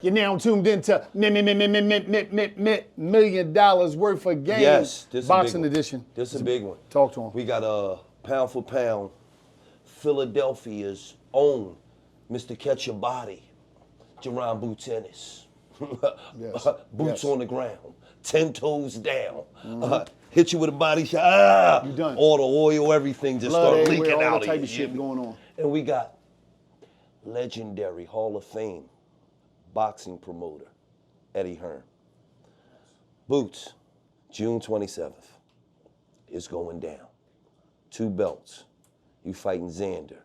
You're now tuned into $1 million worth of games. Yes, this Boxing a big edition. One. This is a big one. Talk to him. We got pound for pound, Philadelphia's own Mr. Catch Your Body, Jaron Boots Ennis. Yes. Boots on the ground, 10 toes down. Hit you with a body shot. You done. All the oil, everything just Blood started everywhere, leaking all out the type of of you. shit going on. And we got legendary Hall of Fame boxing promoter, Eddie Hearn. Boots, June 27th, it's going down. 2 belts. You fighting Xander.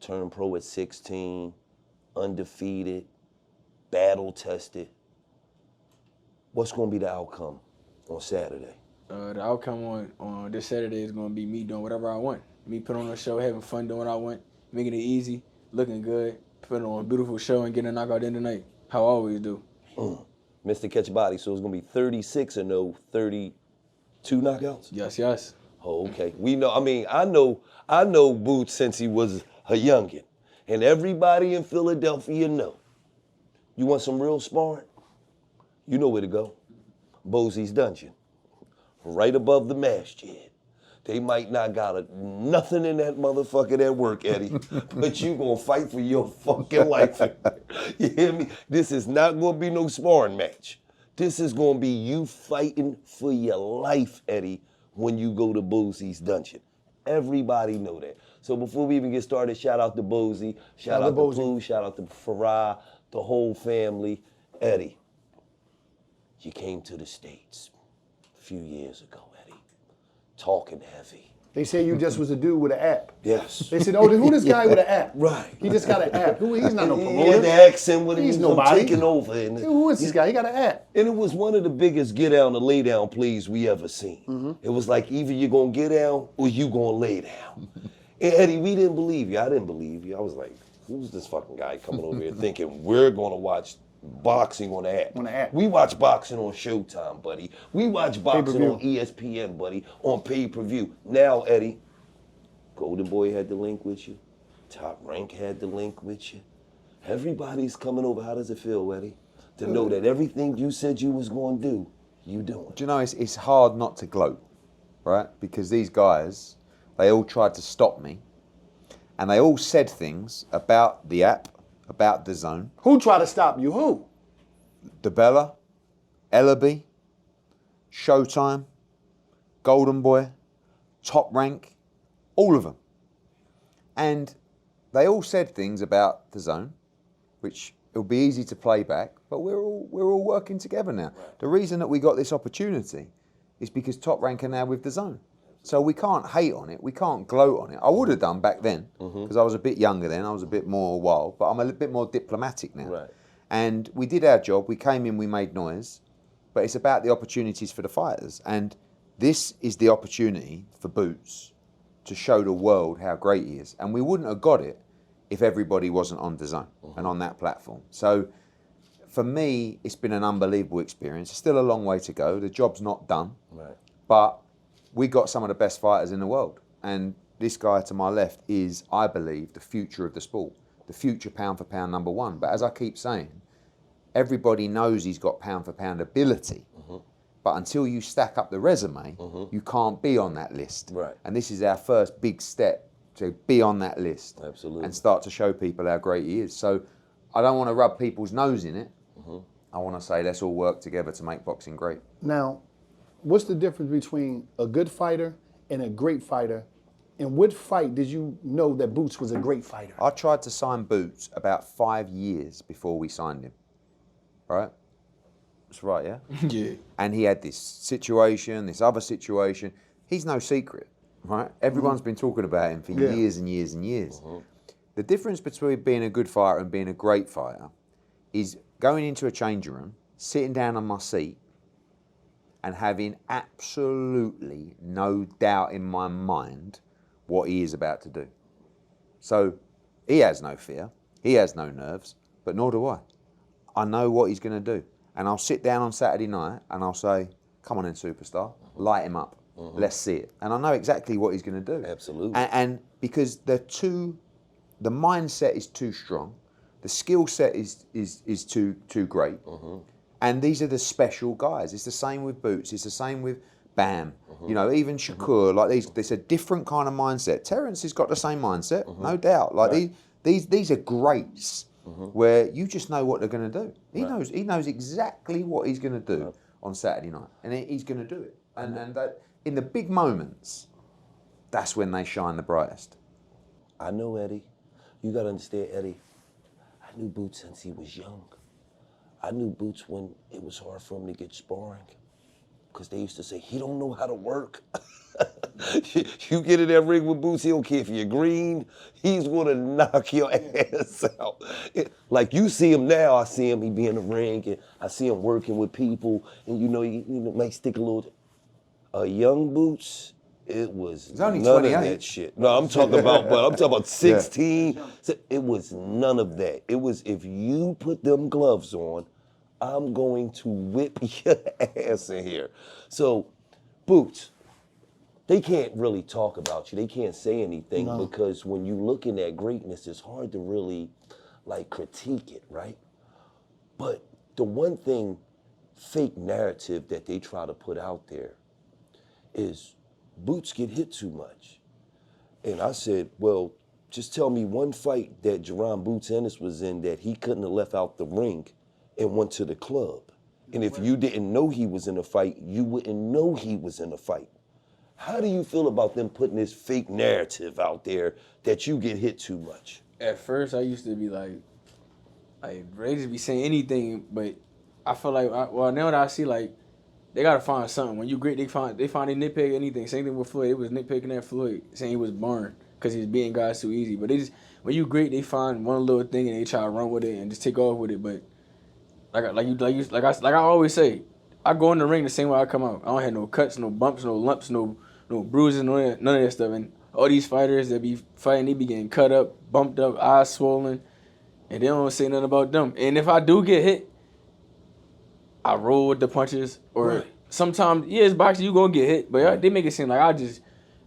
Turned pro at 16, undefeated, battle tested. What's going to be the outcome on Saturday? The outcome on this Saturday is going to be me doing whatever I want. Me putting on a show, having fun doing what I want, making it easy, looking good, putting on a beautiful show and getting a knockout in the night, how I always do. Mr. Catch Body, so it's going to be 36 or no 32 knockouts? Yes, yes. Oh, okay. We know, I know Boots since he was a youngin'. And everybody in Philadelphia know. You want some real sparring? You know where to go. Bosie's Dungeon. Right above the masjid. They might not got nothing in that motherfucker that work, Eddie, but you gonna fight for your fucking life. You hear me? This is not gonna be no sparring match. This is gonna be you fighting for your life, Eddie, when you go to Bosie's Dungeon. Everybody know that. So before we even get started, shout out to Bosie, shout out to Pooh, shout out to Farah, the whole family. Eddie, you came to the States a few years ago, Eddie, talking heavy. They say you just was a dude with an app. Yes. They said, oh, who this guy with an app? Right. He just got an app. He's not no He promoter. had the accent with him. He's He's nobody. taking over. And Who is this guy? He got an app. And it was one of the biggest get down or lay down plays we ever seen. It was like either you're gonna get down or you gonna lay down. And Eddie, we didn't believe you. I didn't believe you. I was like, who's this fucking guy coming over here thinking we're gonna watch boxing on the app? On the app. We watch boxing on Showtime, buddy. We watch boxing Pay-per-view. on ESPN, buddy, on pay-per-view. Now, Eddie, Golden Boy had the link with you. Top Rank had the link with you. Everybody's coming over. How does it feel, Eddie, to know that everything you said you was going to do, you doing? Do you know, it's hard not to gloat, right? Because these guys, they all tried to stop me. And they all said things about the app, about DAZN. Who tried to stop you? Who? DeBella, Ellaby, Showtime, Golden Boy, Top Rank, all of them. And they all said things about DAZN, which it'll be easy to play back, but we're all working together now. Right. The reason that we got this opportunity is because Top Rank are now with DAZN. So we can't hate on it, we can't gloat on it. I would have done back then, because I was a bit younger then, I was a bit more wild, but I'm a bit more diplomatic now. Right. And we did our job, we came in, we made noise, but it's about the opportunities for the fighters. And this is the opportunity for Boots to show the world how great he is. And we wouldn't have got it if everybody wasn't on DAZN and on that platform. So for me, it's been an unbelievable experience. It's still a long way to go. The job's not done, Right. but we got some of the best fighters in the world. And this guy to my left is, I believe, the future of the sport, the future pound for pound #1. But as I keep saying, everybody knows he's got pound for pound ability. But until you stack up the resume, you can't be on that list. Right. And this is our first big step to be on that list. Absolutely. And start to show people how great he is. So I don't want to rub people's nose in it. I want to say let's all work together to make boxing great. Now, what's the difference between a good fighter and a great fighter? In what fight did you know that Boots was a great fighter? I tried to sign Boots about 5 years before we signed him. Right? That's right, yeah? Yeah. And he had this situation, this other situation. He's no secret, right? Everyone's been talking about him for years and years and years. The difference between being a good fighter and being a great fighter is going into a changing room, sitting down on my seat, and having absolutely no doubt in my mind what he is about to do. So he has no fear, he has no nerves, but nor do I. I know what he's going to do. And I'll sit down on Saturday night and I'll say, come on in, superstar, light him up. Let's see it. And I know exactly what he's going to do. Absolutely. And because the mindset is too strong, The skill set is too great. And these are the special guys. It's the same with Boots. It's the same with Bam. You know, even Shakur. Like there's a different kind of mindset. Terence has got the same mindset, no doubt. Like these are greats where you just know what they're going to do. He knows exactly what he's going to do on Saturday night, and he's going to do it. And that in the big moments, that's when they shine the brightest. I know Eddie. You got to understand, Eddie. I knew Boots since he was young. I knew Boots when it was hard for him to get sparring, because they used to say, he don't know how to work. You get in that ring with Boots, he don't care if you're green, he's gonna knock your ass out. Like you see him now, I see him, he be in the ring, and I see him working with people, and you know, he might stick a little. A young Boots, it was only none 28. of that shit. No, I'm talking about 16. It was none of that. It was, if you put them gloves on, I'm going to whip your ass in here. So, Boots, they can't really talk about you. They can't say anything because when you're looking at greatness, it's hard to really like critique it, right? But the one thing, fake narrative that they try to put out there is Boots get hit too much. And I said, well, just tell me one fight that Jaron Boots Ennis was in that he couldn't have left out the ring and went to the club. And if you didn't know he was in a fight, you wouldn't know he was in a fight. How do you feel about them putting this fake narrative out there that you get hit too much? At first, I used to be like ready to be saying anything, but I feel like, now that I see, like, they gotta find something. When you great, they find they nitpick anything. Same thing with Floyd. It was nitpicking at Floyd, saying he was burned because he was beating guys too easy. But they just, when you great, they find one little thing and they try to run with it and just take off with it. But like I always say, I go in the ring the same way I come out. I don't have no cuts, no bumps, no lumps, no bruises, none of that stuff. And all these fighters that be fighting, they be getting cut up, bumped up, eyes swollen, and they don't say nothing about them. And if I do get hit, I roll with the punches, or sometimes, it's boxing, you gonna get hit, but they make it seem like I just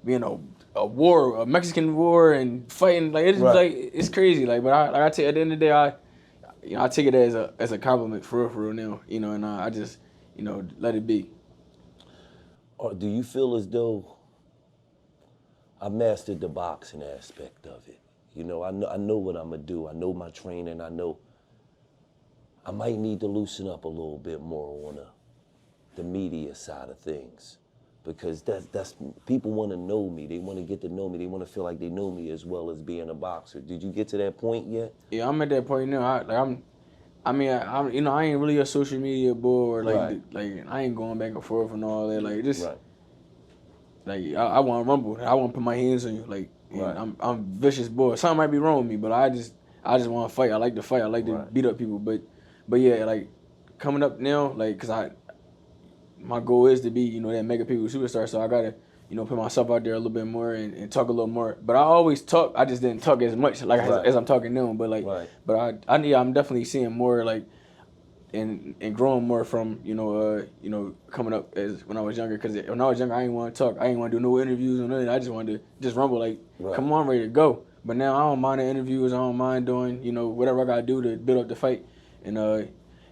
be in a war, a Mexican war, and fighting, like it's like it's crazy, like. But I take, at the end of the day, I take it as a compliment for real now, you know, and I just, you know, let it be. Or do you feel as though I mastered the boxing aspect of it? You know, I know what I'm gonna do. I know my training. I know I might need to loosen up a little bit more on the media side of things, because that's people want to know me. They want to get to know me. They want to feel like they know me as well as being a boxer. Did you get to that point yet? Yeah, I'm at that point now. I'm you know, I ain't really a social media boy, or like I ain't going back and forth and all that. Like just like I want to rumble. I want to put my hands on you. Like I'm a vicious boy. Something might be wrong with me, but I just want to fight. I like to fight. I like to beat up people. But yeah, like coming up now, like, cause my goal is to be, you know, that mega people superstar. So I gotta, you know, put myself out there a little bit more and talk a little more. But I always talk. I just didn't talk as much, like as I'm talking now. But like, but I'm definitely seeing more, like, and growing more from, you know, coming up as when I was younger. Cause when I was younger, I didn't want to talk. I didn't want to do no interviews or nothing. I just wanted to just rumble, like, come on, I'm ready to go. But now I don't mind the interviews. I don't mind doing, you know, whatever I gotta do to build up the fight. And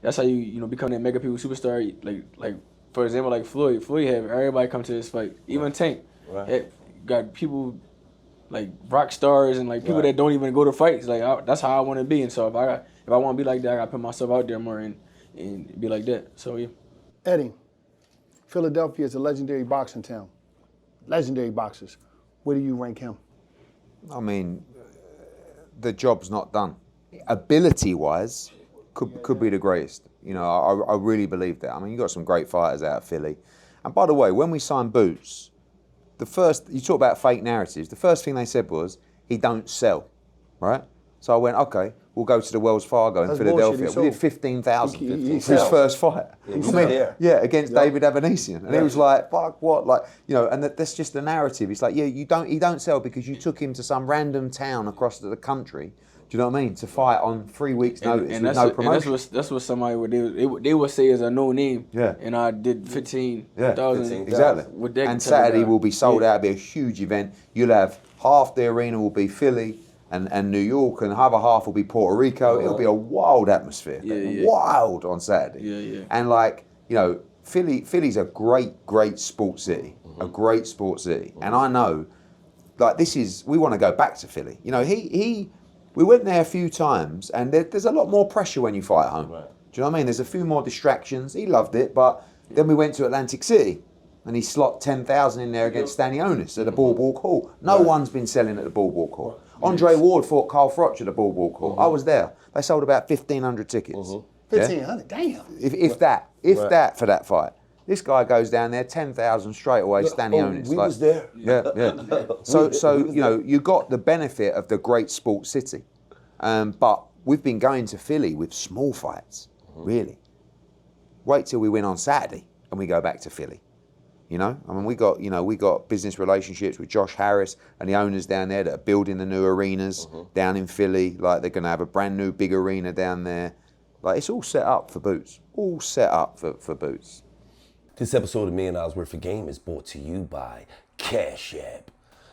that's how you know, become that mega people superstar. Like for example, like Floyd have everybody come to this fight. Even Tank got people like rock stars and like people that don't even go to fights. Like that's how I want to be. And so if I want to be like that, I gotta put myself out there more and be like that. So yeah. Eddie, Philadelphia is a legendary boxing town. Legendary boxers. Where do you rank him? I mean, the job's not done. Ability-wise, could be the greatest. You know, I really believe that. I mean, you got some great fighters out of Philly. And by the way, when we signed Boots, you talk about fake narratives, the first thing they said was, he don't sell, right? So I went, okay, we'll go to the Wells Fargo in Philadelphia. We did 15,000 for his first fight. Against David Avanesian. And he was like, fuck, what? Like, you know, and that's just the narrative. It's like, yeah, he don't sell because you took him to some random town across the country. Do you know what I mean? To fight on 3 weeks' notice and with no promotion. And that's what somebody would say is a no name. Yeah. And I did 15,000. Exactly. And Saturday will be sold out. It'll be a huge event. You'll have half the arena will be Philly, and New York, and the other half will be Puerto Rico. It'll be a wild atmosphere. Wild on Saturday. And like, you know, Philly's a great sports city. A great sports city. And I know, like, we want to go back to Philly. You know, we went there a few times, and there's a lot more pressure when you fight at home. Right. Do you know what I mean? There's a few more distractions. He loved it, but then we went to Atlantic City, and he slot 10,000 in there against Danny Ennis at the Boardwalk Hall. No one's been selling at the Boardwalk Hall. Andre Ward fought Carl Froch at the Boardwalk Hall. I was there. They sold about 1,500 tickets. 1,500, damn. If that for that fight. This guy goes down there, 10,000 straight away, Stanley Ennis. We was there. Yeah. So you know, you got the benefit of the great sports city. But we've been going to Philly with small fights, really. Wait till we win on Saturday and we go back to Philly. You know, I mean, we got business relationships with Josh Harris and the owners down there that are building the new arenas down in Philly. Like, they're going to have a brand new big arena down there. Like, it's all set up for Boots. All set up for Boots. This episode of $1 Million Worth of Game is brought to you by Cash App.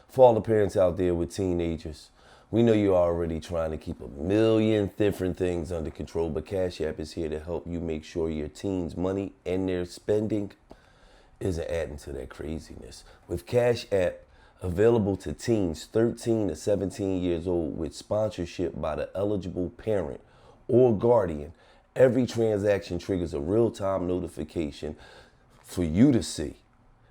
For all the parents out there with teenagers, we know you're already trying to keep a million different things under control, but Cash App is here to help you make sure your teens' money and their spending isn't adding to that craziness. With Cash App available to teens 13 to 17 years old with sponsorship by the eligible parent or guardian, every transaction triggers a real-time notification for you to see,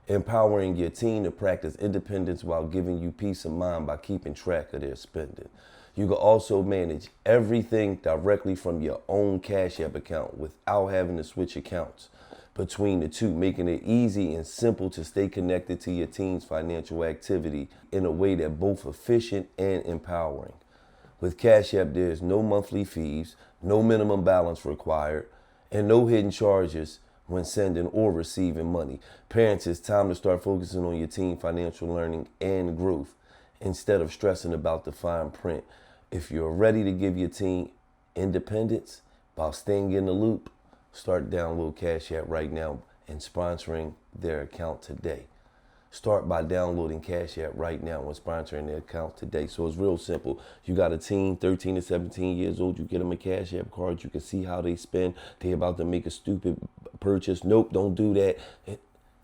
empowering your teen to practice independence while giving you peace of mind by keeping track of their spending. You can also manage everything directly from your own Cash App account without having to switch accounts between the two, making it easy and simple to stay connected to your teen's financial activity in a way that's both efficient and empowering. With Cash App, there's no monthly fees, no minimum balance required, and no hidden charges when sending or receiving money. Parents, it's time to start focusing on your teen financial learning and growth instead of stressing about the fine print. If you're ready to give your teen independence while staying in the loop, start download Cash App right now and sponsoring their account today. Start by downloading Cash App right now and sponsoring their account today. So it's real simple. You got a teen, 13 to 17 years old, you get them a Cash App card, you can see how they spend. They about to make a stupid purchase. Nope, don't do that. And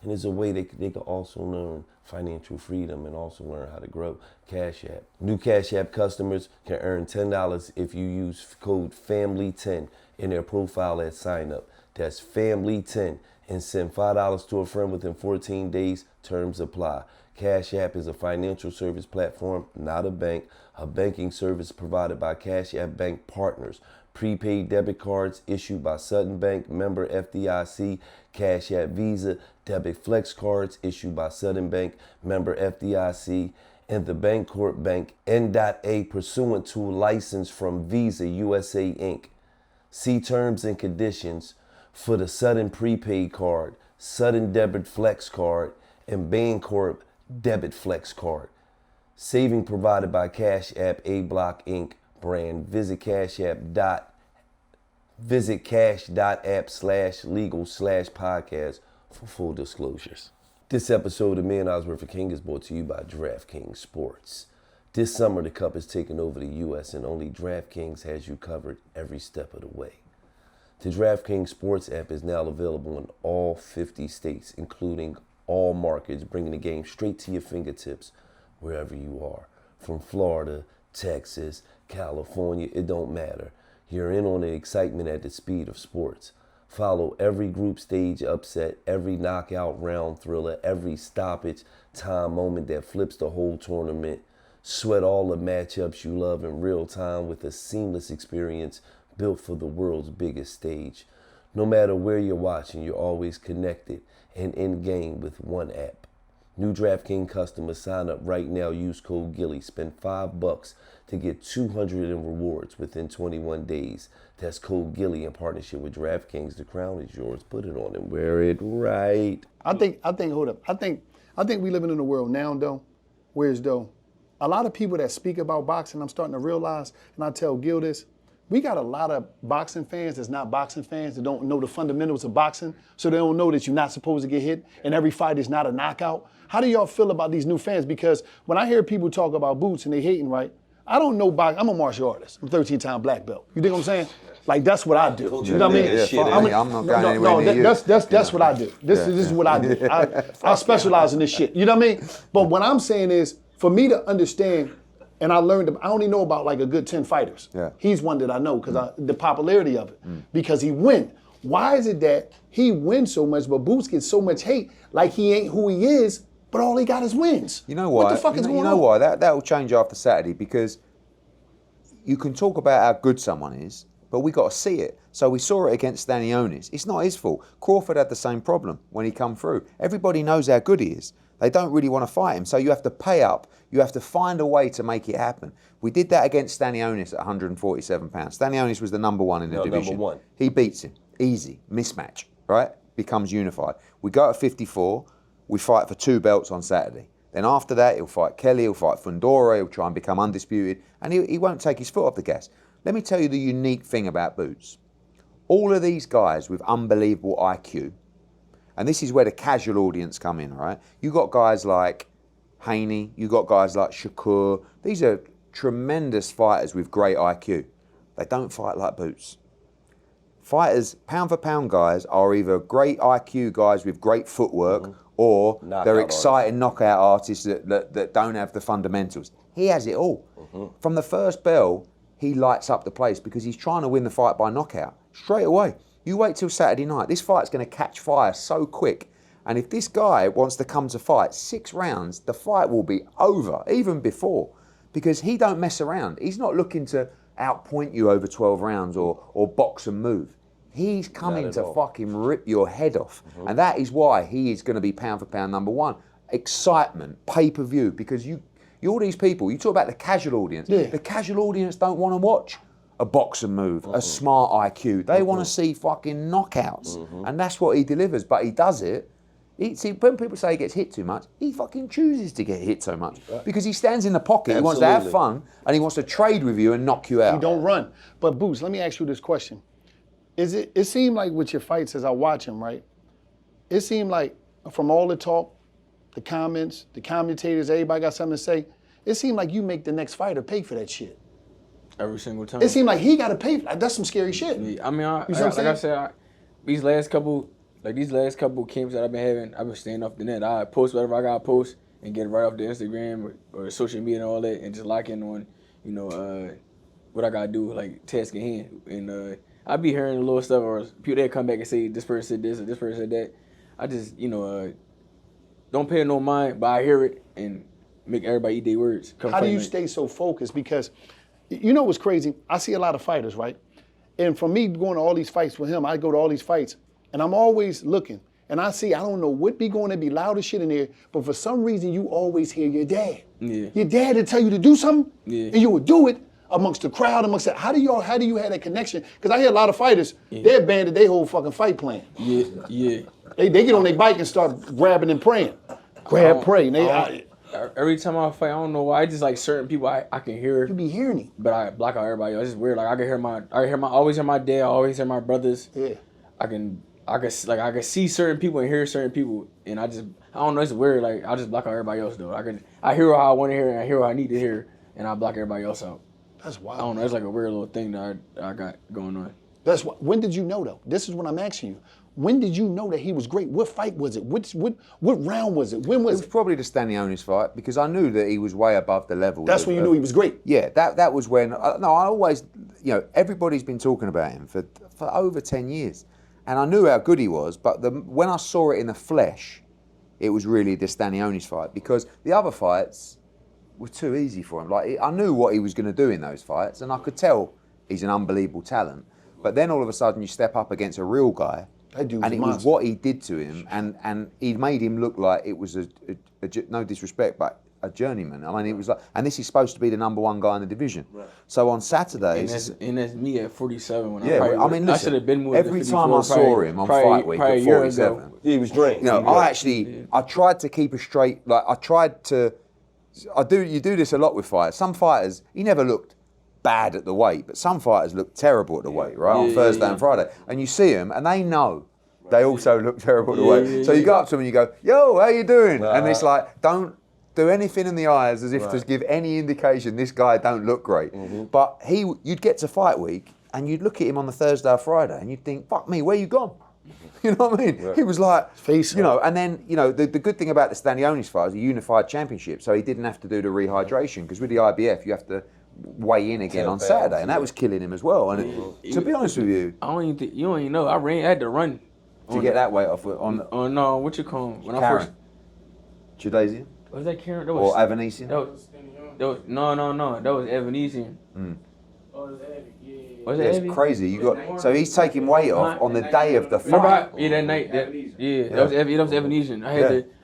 there's a way they can also learn financial freedom and also learn how to grow. Cash App. New Cash App customers can earn $10 if you use code FAMILY10 in their profile at sign up. That's FAMILY10 and send $5 to a friend within 14 days. Terms apply. Cash App is a financial service platform, not a bank. A banking service provided by Cash App Bank partners. Prepaid debit cards issued by Sutton Bank, member FDIC. Cash App Visa debit flex cards issued by Sutton Bank, member FDIC. And the Bancorp Bank N.A. pursuant to a license from Visa USA Inc. See terms and conditions for the Sutton prepaid card, Sutton debit flex card, and Bancorp debit flex card. Saving provided by Cash App A Block Inc. brand. Visit cash.app/legal/podcast for full disclosures. This episode of $1 Million Worth of King is brought to you by Draftkings Sports. This summer, the Cup is taking over the U.S. and only Draftkings has you covered every step of the way. The Draftkings Sports app is now available in all 50 states, including all markets, bringing the game straight to your fingertips wherever you are. From Florida, Texas, California, it don't matter. You're in on the excitement at the speed of sports. Follow every group stage upset, every knockout round thriller, every stoppage time moment that flips the whole tournament. Sweat all the matchups you love in real time with a seamless experience built for the world's biggest stage. No matter where you're watching, you're always connected and in game with one app. New DraftKings customers sign up right now. Use code GILLY. Spend $5 to get $200 in rewards within 21 days. That's code GILLY in partnership with DraftKings. The crown is yours. Put it on and wear it right. I think we living in a world now, though, where it's though, a lot of people that speak about boxing, I'm starting to realize, and I tell Gil this, we got a lot of boxing fans that's not boxing fans that don't know the fundamentals of boxing, so they don't know that you're not supposed to get hit and every fight is not a knockout. How do y'all feel about these new fans? Because when I hear people talk about Boots and they hating, right, I don't know boxing. I'm a martial artist. I'm 13-time black belt. You think what I'm saying? Like that's what I do. You know what I mean? I'm not going anywhere near you. That's what I do. This is what I do. I specialize in this shit. You know what I mean? But what I'm saying is, for me to understand, and I learned, I only know about like a good 10 fighters. Yeah. He's one that I know because the popularity of it. Because he win. Why is it that he wins so much, but Boots gets so much hate, like he ain't who he is, but all he got is wins? You know why? What the fuck is going on? You know why? That will change after Saturday, because you can talk about how good someone is, but we got to see it. So we saw it against Stanionis. It's not his fault. Crawford had the same problem when he come through. Everybody knows how good he is. They don't really want to fight him. So you have to pay up. You have to find a way to make it happen. We did that against Stanionis at 147 pounds. Stanionis was the number one in the division. Number one. He beats him. Easy. Mismatch, right? Becomes unified. We go at 54. We fight for 2 belts on Saturday. Then after that, he'll fight Kelly, he'll fight Fundora, he'll try and become undisputed, and he won't take his foot off the gas. Let me tell you the unique thing about Boots. All of these guys with unbelievable IQ, and this is where the casual audience come in, right? You got guys like Haney, you got guys like Shakur. These are tremendous fighters with great IQ. They don't fight like Boots. Fighters, pound for pound guys, are either great IQ guys with great footwork, or they're exciting knockout artists that don't have the fundamentals. He has it all. From the first bell, he lights up the place because he's trying to win the fight by knockout. Straight away. You wait till Saturday night. This fight's going to catch fire so quick. And if this guy wants to come to fight 6 rounds, the fight will be over, even before. Because he don't mess around. He's not looking to outpoint you over 12 rounds or box and move. He's coming to fucking rip your head off. And that is why he is going to be pound for pound number one. Excitement, pay-per-view, because you all these people, you talk about the casual audience. Yeah. The casual audience don't want to watch a boxer move, a smart IQ. They want to see fucking knockouts. And that's what he delivers, but he does it. See, when people say he gets hit too much, he fucking chooses to get hit so much. Because he stands in the pocket, he wants to have fun, and he wants to trade with you and knock you out. He don't run. But Boots, let me ask you this question. It seemed like with your fights as I watch them, right? It seemed like from all the talk, the comments, the commentators, everybody got something to say, it seemed like you make the next fighter pay for that shit. Every single time. It seemed like he got to pay for that. That's some scary shit. Yeah, I mean, like I said, these last couple camps that I've been having, I've been staying off the net. I post whatever I got to post and get it right off the Instagram or social media and all that, and just lock in on, what I got to do, like task at hand. And I be hearing a little stuff, or people that come back and say this person said this or this person said that. I just, don't pay no mind, but I hear it and make everybody eat their words. How do you stay so focused? Because you know what's crazy? I see a lot of fighters, right? And for me going to all these fights with him, I go to all these fights, and I'm always looking. And I see, I don't know what be going to be loud as shit in there, but for some reason you always hear your dad. Yeah. Your dad will tell you to do something, yeah, and you will do it amongst the crowd, amongst that. How do you have that connection? Because I hear a lot of fighters, they're abandoned their whole fucking fight plan. Yeah, yeah. They get on their bike and start grabbing and praying. Pray. Every time I fight, I don't know why. I just like certain people I can hear. You be hearing him. But I block out everybody else. It's just weird. Like I always hear my dad, I always hear my brothers. Yeah. I can see certain people and hear certain people, and I don't know, it's weird. Like I just block out everybody else though. I hear what I want to hear and I hear what I need to hear, and I block everybody else out. That's wild. I don't know. It's like a weird little thing that I got going on. That's what. When did you know though? This is what I'm asking you. When did you know that he was great? What fight was it? What round was it? When was it? It was probably the Stanionis fight, because I knew that he was way above the level. That's when you knew he was great. Yeah, that was when. I always, everybody's been talking about him for over 10 years, and I knew how good he was. But when I saw it in the flesh, it was really the Stanionis fight, because the other fights were too easy for him. Like I knew what he was going to do in those fights, and I could tell he's an unbelievable talent. But then all of a sudden you step up against a real guy, and it was what he did to him, and he made him look like it was no disrespect, but a journeyman. I mean, it was like, and this is supposed to be the number one guy in the division. Right. So on Saturdays, and that's me at 47. When I should have been moved. Every time I saw him on fight week at 47, he was great. I tried to keep a straight. Like you do this a lot with fighters. Some fighters, he never looked bad at the weight, but some fighters look terrible at the weight, right? On Thursday and Friday. And you see them, and they know they also look terrible at the weight. So you go up to them and you go, yo, how you doing? And it's like, don't do anything in the eyes as if to give any indication this guy don't look great. But you'd get to fight week and you'd look at him on the Thursday or Friday and you'd think, fuck me, where you gone? You know what I mean? He was like, you know, and then, you know, the good thing about the Stanionis fight is a unified championship, so he didn't have to do the rehydration, because with the IBF, you have to weigh in again on Saturday, and that was killing him as well. And to be honest with you, I don't even think, you don't even know. I had to run to get that weight off on no, what you call him? When Karen. I first Judaisian? was that Karen? That Or was Avanesian? that was no. That was Evanesian. Was it It's Evie? crazy. You got so he's taking weight off on the day of the Remember? fight. Yeah, that night. That was Evanesian.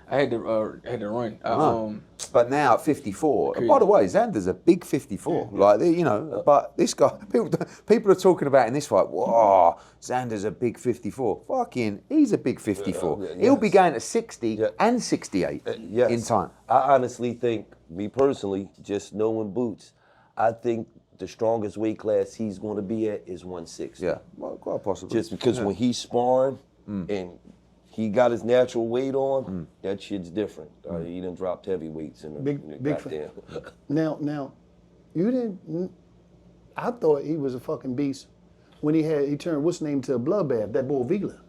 I had to run. But now at 54, and by the way, Xander's a big 54. Like, you know, but this guy, people are talking about in this fight, whoa, Xander's a big 54. Fucking, he's a big 54. He'll be going to 60 and 68 in time. I honestly think, me personally, just knowing Boots, I think the strongest weight class he's going to be at is 160. Yeah, well, quite possibly. Just because when he's sparring and he got his natural weight on, that shit's different. He done dropped heavy weights in the Big goddamn. Now, you didn't. I thought he was a fucking beast when he turned what's name to a bloodbath. That boy Vigla,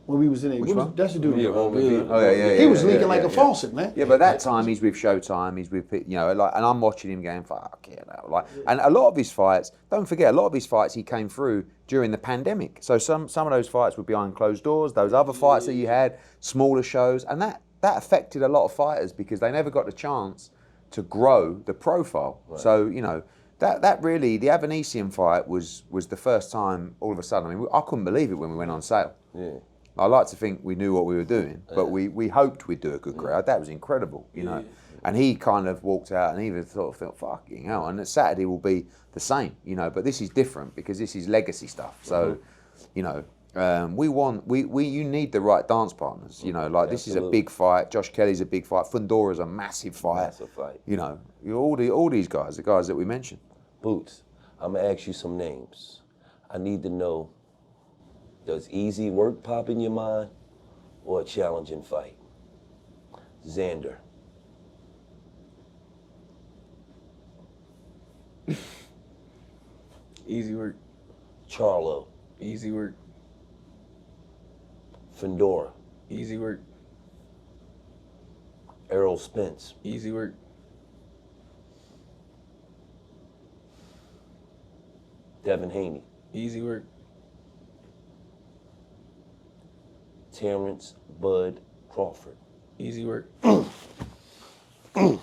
when we was in there. That's the dude. He was leaking like a faucet, man. Yeah, but that time he's with Showtime, he's with, you know, like, and I'm watching him going, fuck yeah, like, and a lot of his fights, don't forget, a lot of his fights he came through during the pandemic. So some of those fights were behind closed doors. Those other fights that you had, smaller shows, and that affected a lot of fighters because they never got the chance to grow the profile. Right. So, you know, that really, the Avanesian fight was the first time all of a sudden, I mean, I couldn't believe it when we went on sale. Yeah. I like to think we knew what we were doing, but we hoped we'd do a good crowd. That was incredible, you know. And he kind of walked out and even sort of felt, fucking hell. And Saturday will be the same, you know. But this is different because this is legacy stuff. So, you know, you need the right dance partners. You know, like this is a big fight. Josh Kelly's a big fight. Fundora's a massive fight. Massive fight. You know, all these guys, the guys that we mentioned. Boots, I'm gonna ask you some names. I need to know. Does easy work pop in your mind or a challenging fight? Xander. Easy work. Charlo. Easy work. Fundora. Easy work. Errol Spence. Easy work. Devin Haney. Easy work. Terence Bud Crawford. Easy work. Now,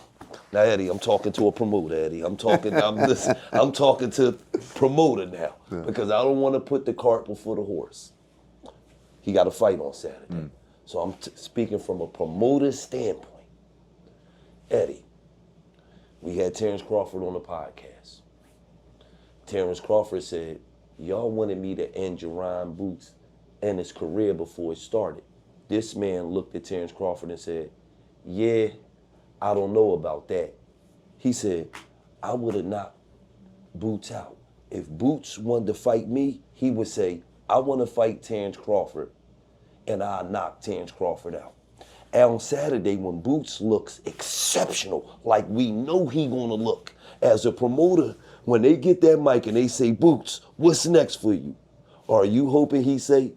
Eddie, I'm talking to a promoter, Eddie. I'm talking to promoter now because I don't want to put the cart before the horse. He got a fight on Saturday. So I'm speaking from a promoter's standpoint. Eddie, we had Terence Crawford on the podcast. Terence Crawford said, y'all wanted me to end Jaron Boots and his career before it started. This man looked at Terence Crawford and said, yeah, I don't know about that. He said, I would have knocked Boots out. If Boots wanted to fight me, he would say, I want to fight Terence Crawford, and I'll knock Terence Crawford out. And on Saturday, when Boots looks exceptional, like we know he gonna look, as a promoter, when they get that mic and they say, Boots, what's next for you? Are you hoping he say,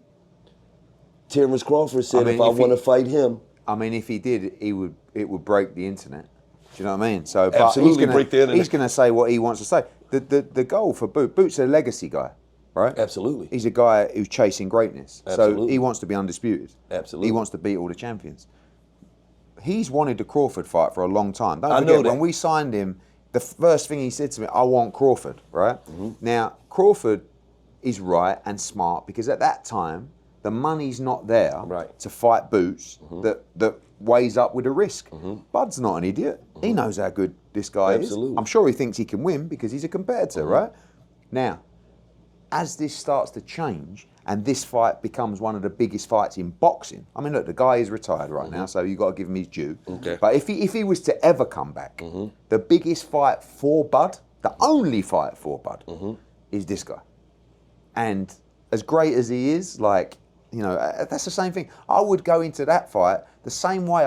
Terence Crawford said, if I want to fight him. I mean, if he did, it would break the internet. Do you know what I mean? So, absolutely break the internet. He's going to say what he wants to say. The goal for Boots is a legacy guy, right? Absolutely. He's a guy who's chasing greatness. Absolutely. So he wants to be undisputed. Absolutely. He wants to beat all the champions. He's wanted the Crawford fight for a long time. Don't forget, when we signed him, the first thing he said to me, I want Crawford, right? Now, Crawford is right and smart because at that time, the money's not there to fight Boots that weighs up with the risk. Bud's not an idiot. He knows how good this guy is. I'm sure he thinks he can win because he's a competitor, right? Now, as this starts to change and this fight becomes one of the biggest fights in boxing, I mean, look, the guy is retired right now, so you've got to give him his due. But if he was to ever come back, the biggest fight for Bud, the only fight for Bud, is this guy. And as great as he is, like, you know, that's the same thing. I would go into that fight the same way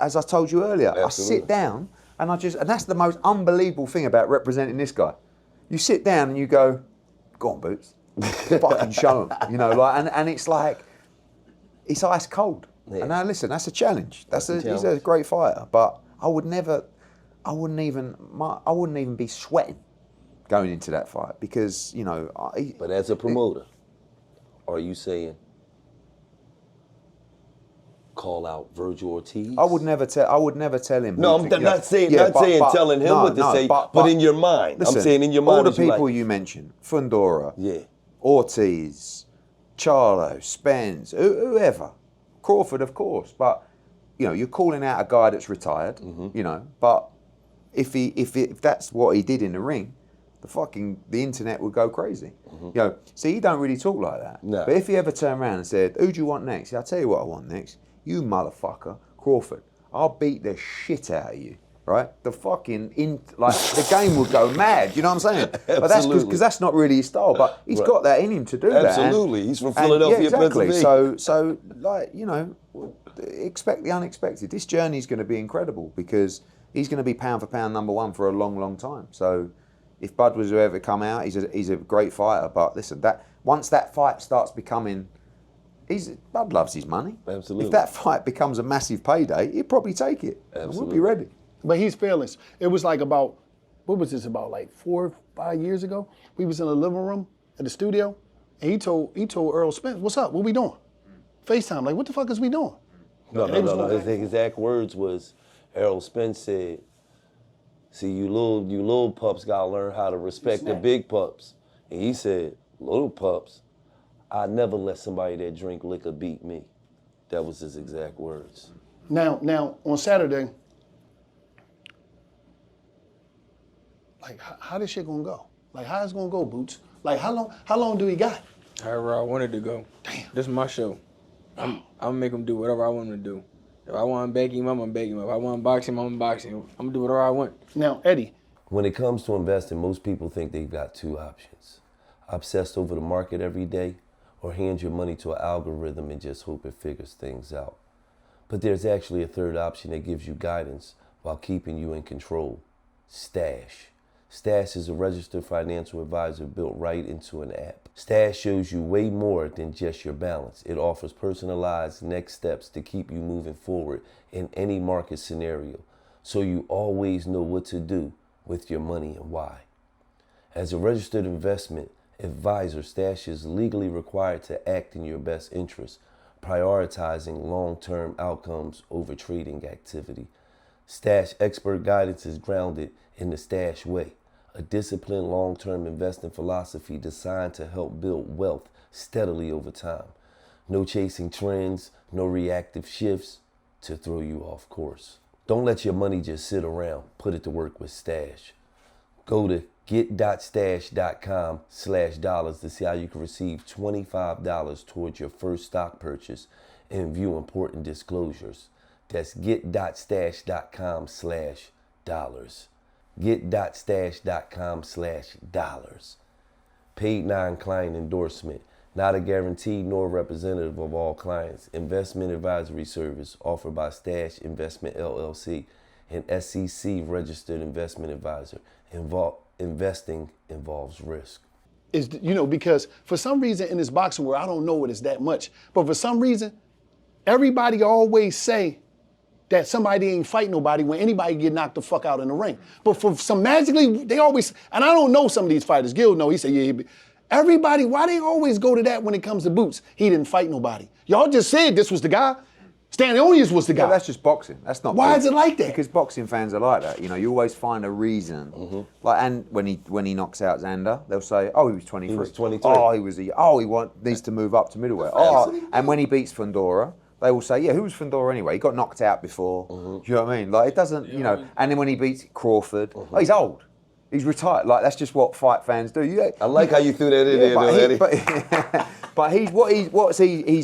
as I told you earlier, Absolutely. I sit down and and that's the most unbelievable thing about representing this guy. You sit down and you go, go on, Boots, fucking show him, you know, like, and it's like, it's ice cold. Yeah. And now listen, that's a challenge. He's a great fighter, but I wouldn't even be sweating going into that fight because, you know. But as a promoter, are you saying call out Virgil Ortiz? I would never tell him. No, I'm not saying telling him what to say, but in your mind. Listen, I'm saying in your mind. All the people you mentioned, Fundora, Ortiz, Charlo, Spence, whoever, Crawford, of course. But you know, you're calling out a guy that's retired. You know, but if that's what he did in the ring, the internet would go crazy. You know, see, he don't really talk like that. No. But if he ever turned around and said, "Who do you want next?" I'll tell you what I want next. You motherfucker, Crawford. I'll beat the shit out of you. Right? The the game would go mad. You know what I'm saying? But that's because that's not really his style. But he's got that in him to do that. Absolutely. He's from Philadelphia, exactly. Pennsylvania. So like, you know, expect the unexpected. This journey is going to be incredible because he's going to be pound for pound #1 for a long, long time. So if Bud was to ever come out, he's a great fighter. But listen, once that fight starts becoming, Bud loves his money. Absolutely. If that fight becomes a massive payday, he'll probably take it. Absolutely. And we'll be ready. But he's fearless. It was like about, what was this, about like 4 or 5 years ago? We was in the living room at the studio, and he told Earl Spence, "What's up? What we doing?" FaceTime, like, what the fuck is we doing? No. His exact words was, Errol Spence said, "See, you little pups gotta learn how to respect the big pups." And he said, "Little pups, I never let somebody that drink liquor beat me." That was his exact words. Now on Saturday, like, how this shit gonna go? Like, how it's gonna go, Boots? Like, how long do we got? However I wanted to go. Damn. This is my show. I'm gonna make him do whatever I want him to do. If I want to beg him, I'm gonna beg him. If I want to box him, I'm gonna box him. I'm gonna do whatever I want. Now, Eddie. When it comes to investing, most people think they've got two options. Obsessed over the market every day, or hand your money to an algorithm and just hope it figures things out. But there's actually a third option that gives you guidance while keeping you in control. Stash. Stash is a registered financial advisor built right into an app. Stash shows you way more than just your balance. It offers personalized next steps to keep you moving forward in any market scenario, so you always know what to do with your money and why. As a registered investment advisor, Stash is legally required to act in your best interest, prioritizing long-term outcomes over trading activity. Stash expert guidance is grounded in the Stash way, a disciplined long-term investing philosophy designed to help build wealth steadily over time. No chasing trends, no reactive shifts to throw you off course. Don't let your money just sit around. Put it to work with Stash. Go to get.stash.com/dollars to see how you can receive $25 towards your first stock purchase and view important disclosures. That's get.stash.com/dollars. Get.stash.com/dollars. Paid non-client endorsement. Not a guarantee nor representative of all clients. Investment advisory service offered by Stash Investment LLC, an SEC registered investment advisor. Investing involves risk. Is, you know, because for some reason in this boxing world, I don't know it is that much, but for some reason, everybody always say that somebody ain't fight nobody when anybody get knocked the fuck out in the ring. But for some magically, they always, and I don't know some of these fighters. Gil know, he said, yeah, everybody, why they always go to that when it comes to Boots? He didn't fight nobody. Y'all just said this was the guy. Stanley Onions was the guy. Yeah, that's just boxing. That's not. Why is it like that? Because boxing fans are like that. You know, you always find a reason. Like, and when he knocks out Xander, they'll say, "Oh, he was 23. He was 23. Oh, he needs to move up to middleweight." Oh, and when he beats Fundora, they will say, "Yeah, who was Fundora anyway? He got knocked out before." Do you know what I mean? Like, it doesn't, you know. And then when he beats Crawford, oh, he's old. He's retired. Like, that's just what fight fans do. I like how you threw that in there, though, Eddie. But he's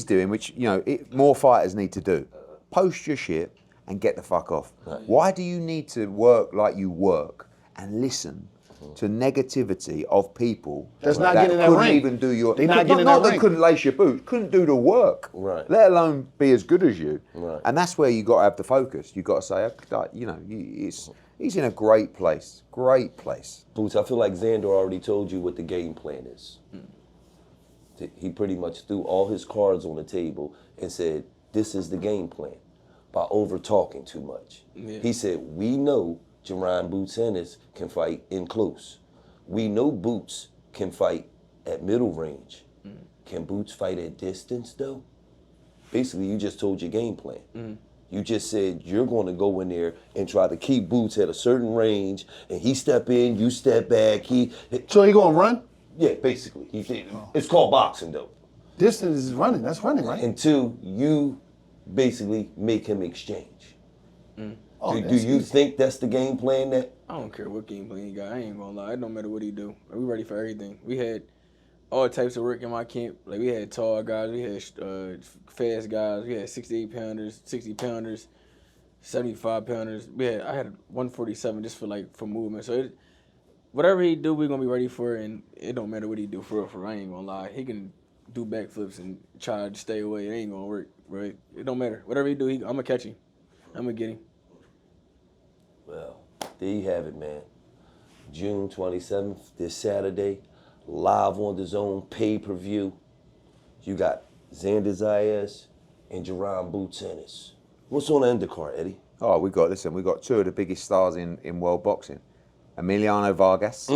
doing, which, you know, more fighters need to do. Post your shit and get the fuck off. Right. Why do you need to work like you work and listen to negativity of people That's not getting in that couldn't ring. even do your. They not getting in not that that ring. couldn't lace your boots, couldn't do the work. Right. Let alone be as good as you. Right. And that's where you got to have the focus. You got to say, you know, he's in a great place. Great place. Boots, I feel like Xander already told you what the game plan is. He pretty much threw all his cards on the table and said, this is the game plan, by over-talking too much. Yeah. He said, we know Jaron Boots Ennis can fight in close. We know Boots can fight at middle range. Can Boots fight at distance, though? Basically, you just told your game plan. You just said you're going to go in there and try to keep Boots at a certain range, and he step in, you step back. So he going to run? Yeah, basically. It's called boxing, though. Distance is running. That's running, right? And two, you basically make him exchange. Oh, do you think that's the game plan? That I don't care what game plan he got. I ain't gonna lie. It don't matter what he do. We ready for everything. We had all types of work in my camp. Like, we had tall guys. We had fast guys. We had 68-pounders, 60-pounders, 75-pounders. I had 147 just for movement. So whatever he do, we're gonna be ready for it. And it don't matter what he do for real. I ain't gonna lie. He can do backflips and try to stay away. It ain't gonna work, right? It don't matter. Whatever he do, I'm gonna catch him. I'm gonna get him. Well, there you have it, man. June 27th, this Saturday, live on DAZN pay-per-view. You got Xander Zayas and Jaron Boots Ennis. What's on the undercard, Eddie? Oh, we got two of the biggest stars in world boxing. Emiliano Vargas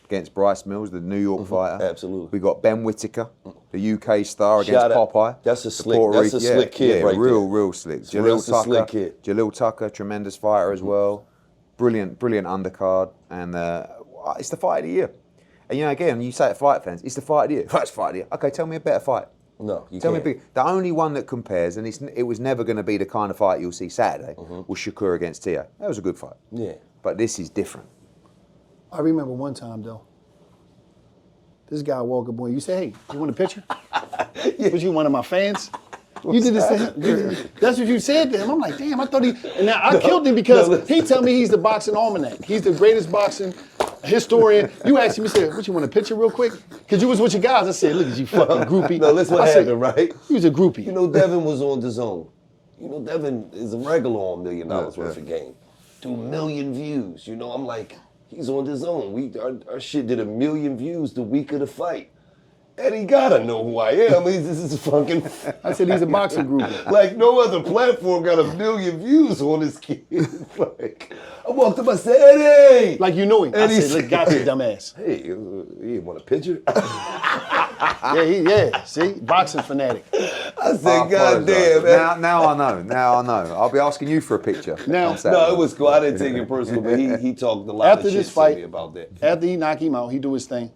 against Bryce Mills, the New York fighter. Absolutely. We got Ben Whittaker, the UK star, against Popeye. That's a slick kid right there. Real slick. That's a slick kid. Jalil Tucker, tremendous fighter as well. Brilliant undercard. And it's the fight of the year. And you know, again, you say it, fight fans, it's the fight of the year. It's the fight of the year. Okay, tell me a better fight. No, you Tell can't. me the only one that compares, and it was never going to be the kind of fight you'll see Saturday, was Shakur against Tio. That was a good fight. Yeah. But this is different. I remember one time, though. This guy walk up on you, say, hey, you want a picture? Was you one of my fans? You did this to him. That's what you said to him. I'm like, damn, I thought he... And now I killed him because he tell me he's the boxing almanac. He's the greatest boxing historian. You asked him, you said, what, you want a picture real quick? Because you was with your guys. I said, look at you fucking groupie. No, that's what happened, right? He was a groupie. You know, Devin was on DAZN. You know, Devin is a regular on $1 million worth of game. 2 million views. You know, I'm like... He's on DAZN. Our shit did 1 million views the week of the fight. Eddie gotta know who I am. This is fucking... I said he's a boxing groupie. Like, no other platform got 1 million views on this kid. Like, I walked up, I said, Eddie! Like you knew him. Eddie I said, look, gotcha, dumbass. Hey, you want a picture? Yeah, see? Boxing fanatic. I said, God damn, man. Now I know. I'll be asking you for a picture. Now, No, it was cool. I didn't take it personal, but he talked a lot after of shit this fight, to me about that. After he knock him out, he do his thing.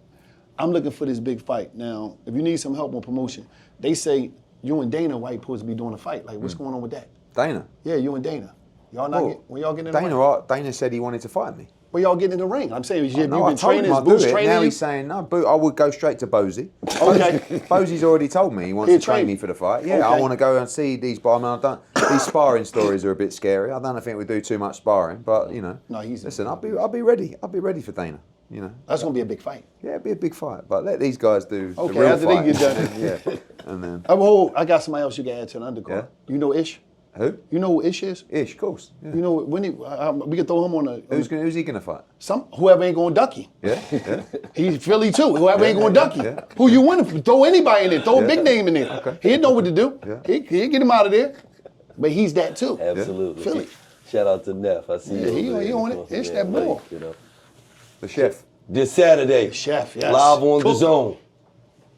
I'm looking for this big fight. Now, if you need some help on promotion, they say you and Dana White supposed to be doing a fight. Like, what's going on with that? Dana? Yeah, you and Dana. Y'all not when y'all get in the ring? Dana said he wanted to fight me. Well, y'all getting in the ring. I'm saying, you've I been told training, him his I'd do Boots it. training Now you? he's saying, no, I would go straight to Bozy. Okay. Bozy's already told me he wants He'll to train train me you. for the fight. Yeah, Okay. I want to go and see these, but I mean, these sparring stories are a bit scary. I don't think we do too much sparring, but you know. No, listen, I'll be ready. I'll be ready for Dana. You know. That's going to be a big fight. Yeah, it'll be a big fight, but let these guys do the Okay, real after fight. they get done. Yeah, and then I got somebody else you can add to the undercard. Yeah. You know Ish? who? You know who Ish is? Ish, of course. Yeah. You know, when we can throw him on a... Who's he gonna fight? Whoever ain't going to duck you. Yeah. He's Philly too. Whoever ain't going to duck you. Yeah. Who you winning? Throw anybody in there. Throw a big name in there. Okay. He'll know what to do. Yeah. He'll get him out of there. But he's that too. Absolutely. Philly. Shout out to Neff. I see you. he on it. It's that ball. You know. The chef. This Saturday. Chef, yes. Live on Cook. DAZN.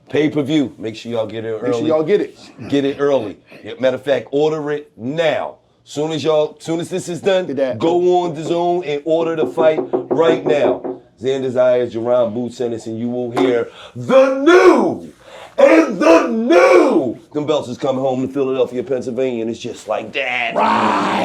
Pay-per-view. Make sure y'all get it early. Make sure y'all get it. Get it early. Matter of fact, order it now. Soon as this is done, Get that. go on DAZN and order the fight right now. Xander Zayas, Jaron Boots Ennis, and you will hear the new. Them belts is coming home to Philadelphia, Pennsylvania, and it's just like that. Right.